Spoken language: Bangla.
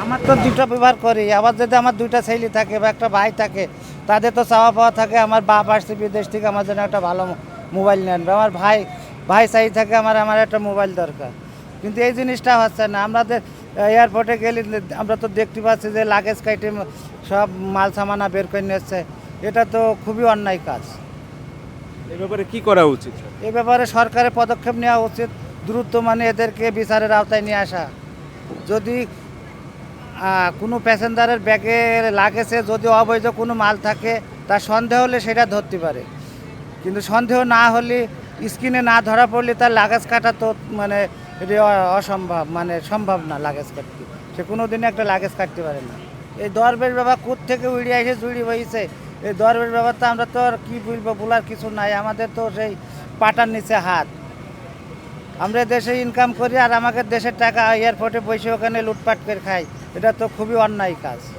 আমার তো দুটো ব্যবহার করি, আবার যদি আমার দুইটা ছেলে থাকে বা একটা ভাই থাকে, তাদের তো চাওয়া পাওয়া থাকে আমার বাপ আসছে বিদেশ থেকে আমার জন্য একটা ভালো মোবাইল নেন, বা আমার ভাই ভাই চাই থাকে আমার আমার একটা মোবাইল দরকার। কিন্তু এই জিনিসটা হচ্ছে না। আমাদের এয়ারপোর্টে গেলে আমরা তো দেখতে পাচ্ছি যে লাগেজ কাইটে সব মাল সামানা বের করে নিচ্ছে। এটা তো খুবই অন্যায় কাজ। এই ব্যাপারে কি করা উচিত? এ ব্যাপারে সরকারের পদক্ষেপ নেওয়া উচিত, দ্রুত মানে এদেরকে বিচারের আওতায় নিয়ে আসা। যদি কোনো প্যাসেঞ্জারের ব্যাগে লাগেছে যদি অবৈধ কোনো মাল থাকে, তার সন্দেহ হলে সেটা ধরতে পারে, কিন্তু সন্দেহ না হলে স্ক্রিনে না ধরা পড়লে তার লাগেজ কাটা তো মানে এটা অসম্ভব, মানে সম্ভব না লাগেজ কাটতে। সে কোনো দিনে একটা লাগেজ কাটতে পারে না। এই দরবেশ বাবা কোথ থেকে উড়ে এসে জুড়ি হয়েছে, এই দরবেশ বাবা তো আমরা তো আর কী বলবো, বলার কিছু নাই। আমাদের তো সেই পাটার নিচে হাত। আমরা দেশে ইনকাম করি আর আমাকে দেশের টাকা এয়ারপোর্টে বসে ওখানে লুটপাট করে খাই। এটা তো খুবই অন্যায় কাজ।